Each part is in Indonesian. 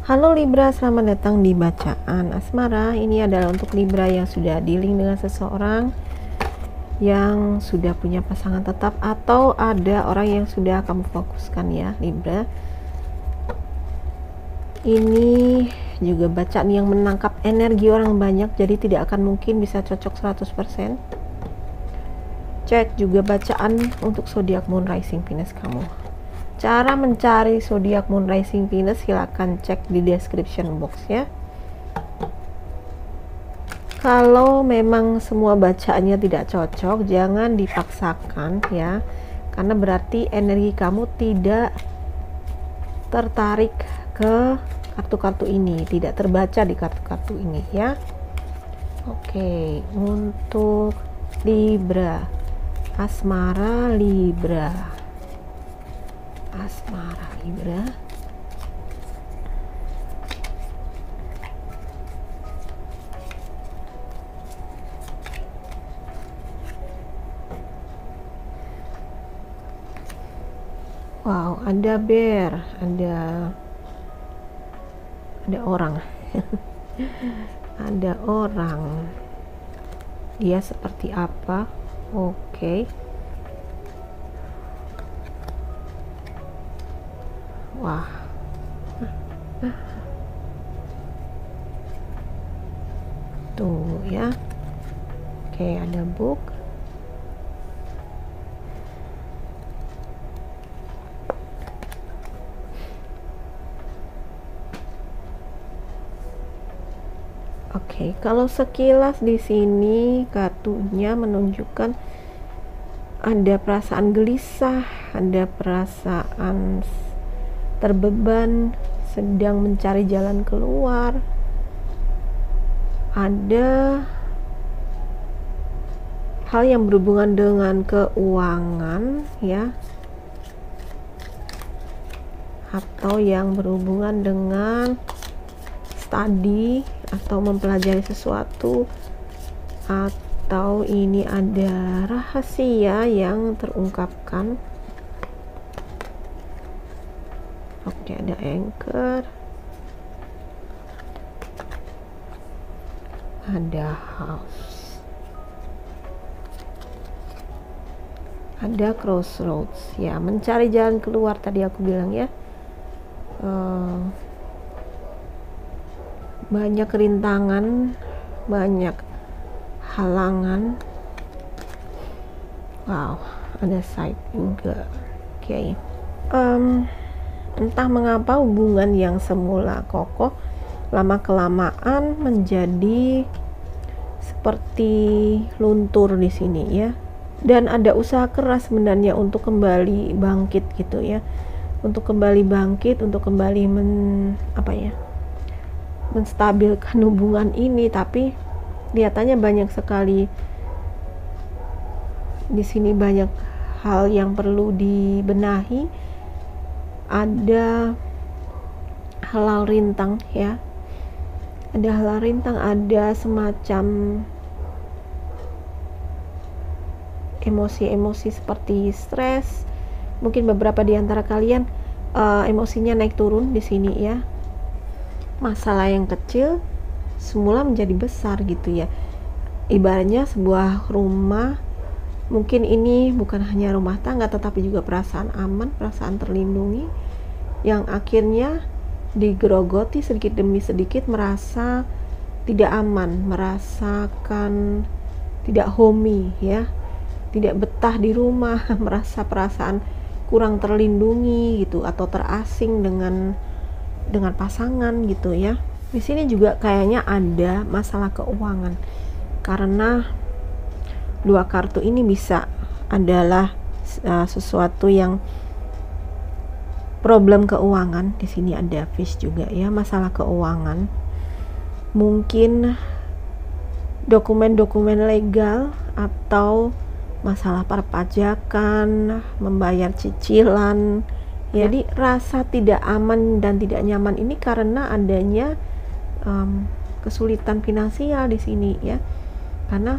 Halo Libra, selamat datang di bacaan asmara. Ini adalah untuk Libra yang sudah dealing dengan seseorang, yang sudah punya pasangan tetap, atau ada orang yang sudah kamu fokuskan ya Libra. Ini juga bacaan yang menangkap energi orang banyak, jadi tidak akan mungkin bisa cocok 100%. Cek juga bacaan untuk zodiak moon rising Venus kamu. Cara mencari zodiak moon rising Venus silahkan cek di description box ya. Kalau memang semua bacaannya tidak cocok, jangan dipaksakan ya, karena berarti energi kamu tidak tertarik ke kartu-kartu ini, tidak terbaca di kartu-kartu ini ya. Oke, untuk Libra, asmara Libra. Asmara Libra. Wow, ada bear, ada orang. Ada orang. Dia seperti apa? Oke. Wah. Tunggu ya. Oke, ada book. Oke, kalau sekilas di sini kartunya menunjukkan ada perasaan gelisah, ada perasaan terbeban, sedang mencari jalan keluar, ada hal yang berhubungan dengan keuangan ya, atau yang berhubungan dengan studi atau mempelajari sesuatu, atau ini ada rahasia yang terungkapkan. Oke, ada anchor, ada house, ada crossroads ya, mencari jalan keluar tadi aku bilang ya. Banyak rintangan, banyak halangan. Wow, ada side juga. Oke. Entah mengapa hubungan yang semula kokoh lama kelamaan menjadi seperti luntur di sini ya. Dan ada usaha keras sebenarnya untuk kembali bangkit gitu ya. Untuk kembali bangkit, untuk kembali menstabilkan hubungan ini, tapi kelihatannya banyak sekali di sini, banyak hal yang perlu dibenahi. Ada halal rintang ya, ada halal rintang, ada semacam emosi-emosi seperti stres. Mungkin beberapa di antara kalian emosinya naik turun di sini ya. Masalah yang kecil semula menjadi besar gitu ya. Ibaratnya sebuah rumah, mungkin ini bukan hanya rumah tangga tetapi juga perasaan aman, perasaan terlindungi, yang akhirnya digerogoti sedikit demi sedikit, merasa tidak aman, merasakan tidak homey ya, tidak betah di rumah, merasa perasaan kurang terlindungi gitu, atau terasing dengan pasangan gitu ya. Di sini juga kayaknya ada masalah keuangan, karena dua kartu ini bisa adalah sesuatu yang problem keuangan. Di sini ada fish juga ya, masalah keuangan. Mungkin dokumen-dokumen legal atau masalah perpajakan, membayar cicilan ya. Jadi rasa tidak aman dan tidak nyaman ini karena adanya kesulitan finansial di sini ya. Karena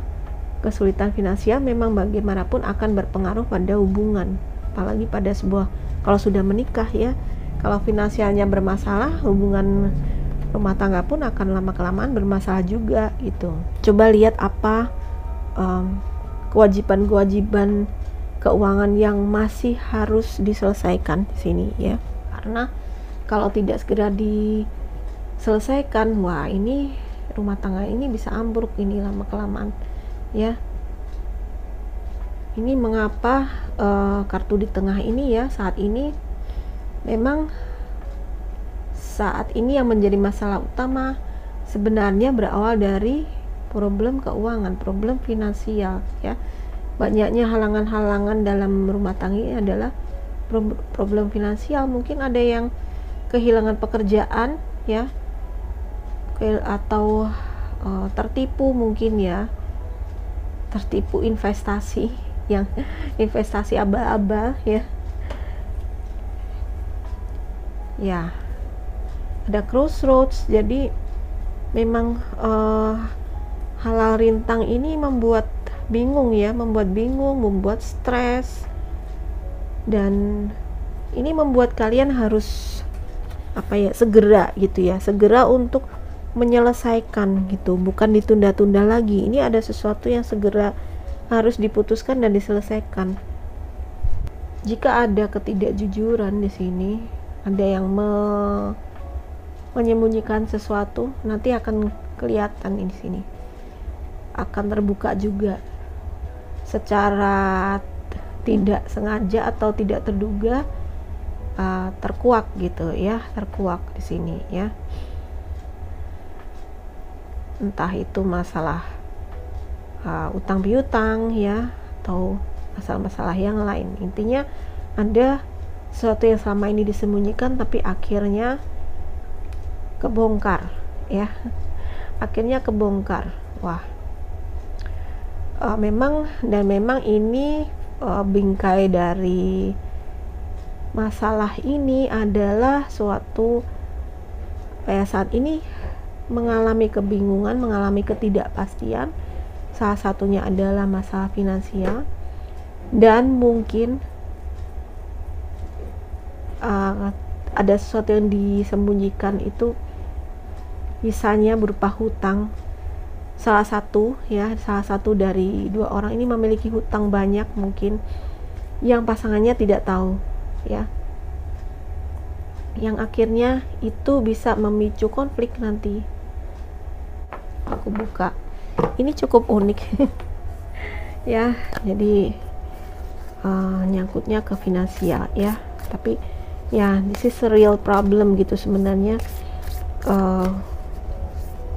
kesulitan finansial memang bagaimanapun akan berpengaruh pada hubungan, apalagi pada sebuah, kalau sudah menikah ya, Kalau finansialnya bermasalah, hubungan rumah tangga pun akan lama-kelamaan bermasalah juga gitu. Coba lihat apa kewajiban-kewajiban keuangan yang masih harus diselesaikan di sini ya. Karena kalau tidak segera diselesaikan, wah ini rumah tangga ini bisa ambruk ini lama-kelamaan ya. Ini mengapa kartu di tengah ini ya, saat ini memang saat ini yang menjadi masalah utama sebenarnya berawal dari problem keuangan, problem finansial ya. Banyaknya halangan-halangan dalam rumah tangga ini adalah problem finansial. Mungkin ada yang kehilangan pekerjaan ya, atau tertipu mungkin ya, tertipu investasi yang investasi aba-aba ya. Ya, ada crossroads. Jadi memang halal rintang ini membuat bingung ya, membuat stres, dan ini membuat kalian harus segera gitu ya, segera untuk menyelesaikan gitu, bukan ditunda-tunda lagi. Ini ada sesuatu yang segera harus diputuskan dan diselesaikan. Jika ada ketidakjujuran di sini, ada yang menyembunyikan sesuatu, nanti akan kelihatan di sini, akan terbuka juga secara tidak sengaja atau tidak terduga, terkuak gitu ya, terkuak di sini ya. Entah itu masalah utang piutang ya, atau masalah-masalah yang lain. Intinya ada sesuatu yang selama ini disembunyikan tapi akhirnya kebongkar ya, akhirnya kebongkar. Wah, memang ini bingkai dari masalah ini adalah suatu saat ini mengalami kebingungan, mengalami ketidakpastian. Salah satunya adalah masalah finansial, dan mungkin ada sesuatu yang disembunyikan itu misalnya berupa hutang. Salah satu dari dua orang ini memiliki hutang banyak mungkin yang pasangannya tidak tahu ya, yang akhirnya itu bisa memicu konflik nanti. Aku buka, ini cukup unik ya, jadi nyangkutnya ke finansial ya, tapi ya this is a real problem gitu sebenarnya.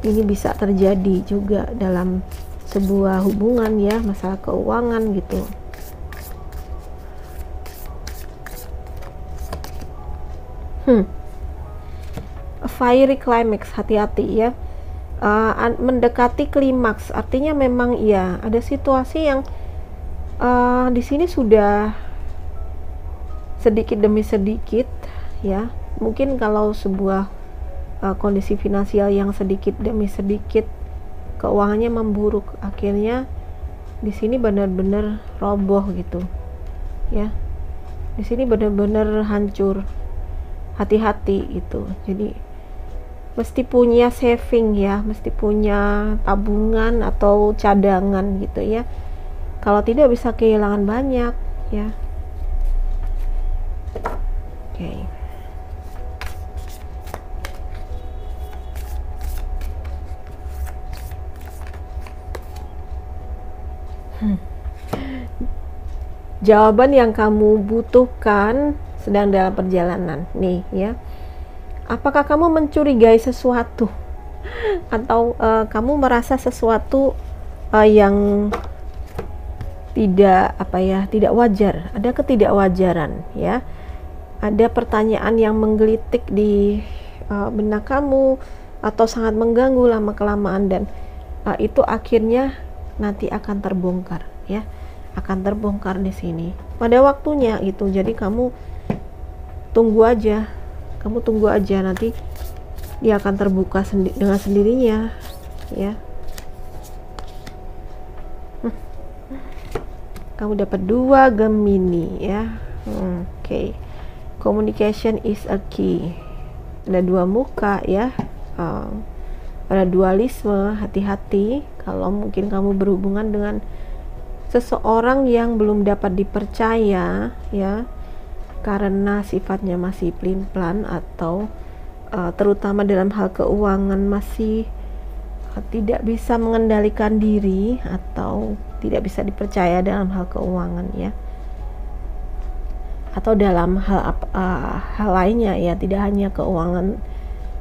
Ini bisa terjadi juga dalam sebuah hubungan ya, masalah keuangan gitu. A fiery climax, hati-hati ya. Mendekati klimaks, artinya memang ya ada situasi yang di sini sudah sedikit demi sedikit ya. Mungkin kalau sebuah kondisi finansial yang sedikit demi sedikit keuangannya memburuk, akhirnya di sini benar-benar roboh gitu ya. Di sini benar-benar hancur. Hati-hati gitu. Jadi mesti punya saving ya, mesti punya tabungan atau cadangan gitu ya. Kalau tidak bisa kehilangan banyak ya. Oke. Jawaban yang kamu butuhkan sedang dalam perjalanan nih ya. Apakah kamu mencurigai sesuatu atau kamu merasa sesuatu yang tidak wajar, ada ketidakwajaran ya, ada pertanyaan yang menggelitik di benak kamu atau sangat mengganggu lama kelamaan, dan itu akhirnya nanti akan terbongkar ya, akan terbongkar di sini pada waktunya gitu. Jadi kamu tunggu aja nanti dia akan terbuka dengan sendirinya ya. Kamu dapat 2 Gemini ya. Oke. Communication is a key. Ada dua muka ya, ada dualisme. Hati-hati kalau mungkin kamu berhubungan dengan seseorang yang belum dapat dipercaya ya, karena sifatnya masih pelin-pelan atau terutama dalam hal keuangan masih tidak bisa mengendalikan diri atau tidak bisa dipercaya dalam hal keuangan ya, atau dalam hal lainnya ya, tidak hanya keuangan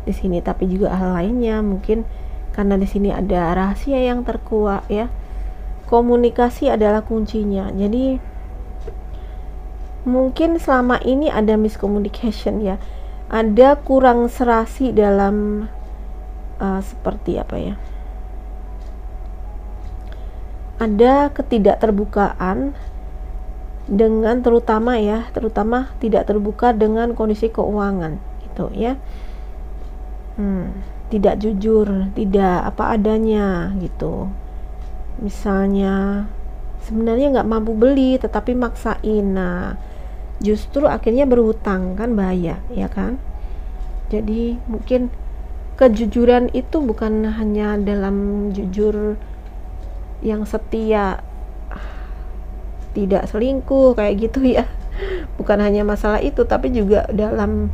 di sini tapi juga hal lainnya. Mungkin karena di sini ada rahasia yang terkuak ya. Komunikasi adalah kuncinya. Jadi mungkin selama ini ada miscommunication ya, ada kurang serasi dalam seperti apa ya, ada ketidakterbukaan dengan terutama tidak terbuka dengan kondisi keuangan gitu ya, tidak jujur, tidak apa adanya gitu. Misalnya sebenarnya nggak mampu beli tetapi maksain, nah justru akhirnya berhutang, kan bahaya ya kan. Jadi mungkin kejujuran itu bukan hanya dalam jujur yang setia, tidak selingkuh kayak gitu ya, bukan hanya masalah itu, tapi juga dalam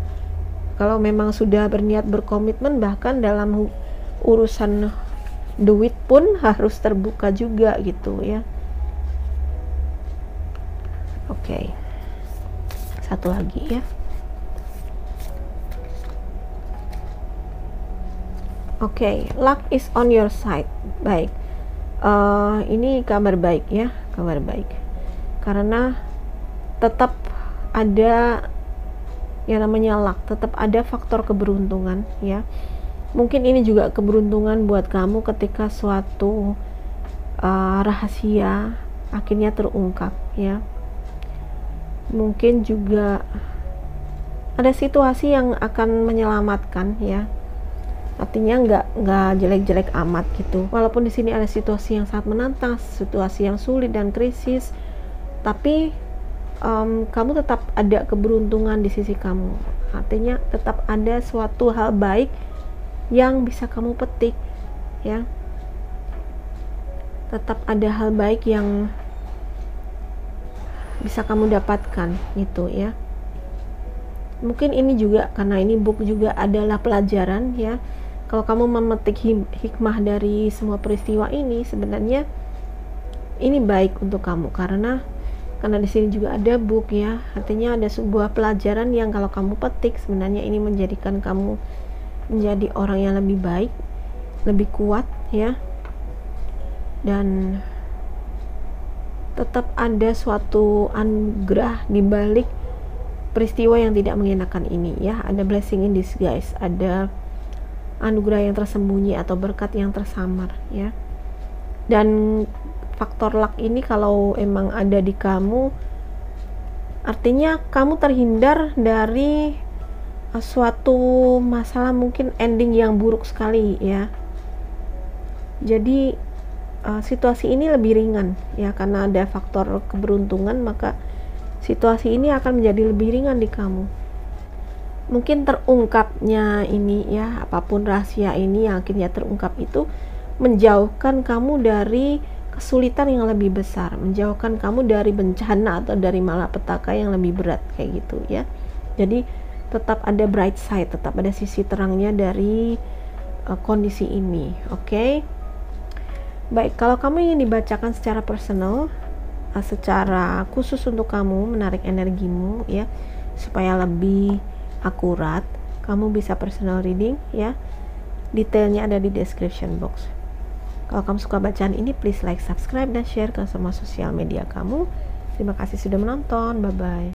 kalau memang sudah berniat berkomitmen, bahkan dalam urusan duit pun harus terbuka juga gitu ya. Oke. Satu lagi ya. Oke, luck is on your side. Baik, ini kabar baik ya, kabar baik. Karena tetap ada yang namanya luck, tetap ada faktor keberuntungan ya. Mungkin ini juga keberuntungan buat kamu ketika suatu rahasia akhirnya terungkap ya. Mungkin juga ada situasi yang akan menyelamatkan ya. Artinya nggak jelek-jelek amat gitu. Walaupun di sini ada situasi yang sangat menantang, situasi yang sulit dan krisis, tapi kamu tetap ada keberuntungan di sisi kamu. Artinya tetap ada suatu hal baik yang bisa kamu petik ya. Tetap ada hal baik yang bisa kamu dapatkan gitu ya. Mungkin ini juga karena ini book juga adalah pelajaran ya. Kalau kamu memetik hikmah dari semua peristiwa ini, sebenarnya ini baik untuk kamu karena di sini juga ada book ya. Artinya ada sebuah pelajaran yang kalau kamu petik, sebenarnya ini menjadikan kamu menjadi orang yang lebih baik, lebih kuat ya. Dan tetap ada suatu anugerah di balik peristiwa yang tidak mengenakan ini ya. Ada blessing in disguise, ada anugerah yang tersembunyi atau berkat yang tersamar ya. Dan faktor luck ini kalau emang ada di kamu, artinya kamu terhindar dari suatu masalah, mungkin ending yang buruk sekali ya. Jadi situasi ini lebih ringan ya, karena ada faktor keberuntungan, maka situasi ini akan menjadi lebih ringan di kamu. Mungkin terungkapnya ini ya, apapun rahasia ini yang akhirnya terungkap itu menjauhkan kamu dari kesulitan yang lebih besar, menjauhkan kamu dari bencana atau dari malapetaka yang lebih berat kayak gitu ya. Jadi tetap ada bright side, tetap ada sisi terangnya dari kondisi ini. Oke. Baik, kalau kamu ingin dibacakan secara personal, secara khusus untuk kamu, menarik energimu ya, supaya lebih akurat, kamu bisa personal reading ya. Detailnya ada di description box. Kalau kamu suka bacaan ini, please like, subscribe, dan share ke semua sosial media kamu. Terima kasih sudah menonton. Bye bye.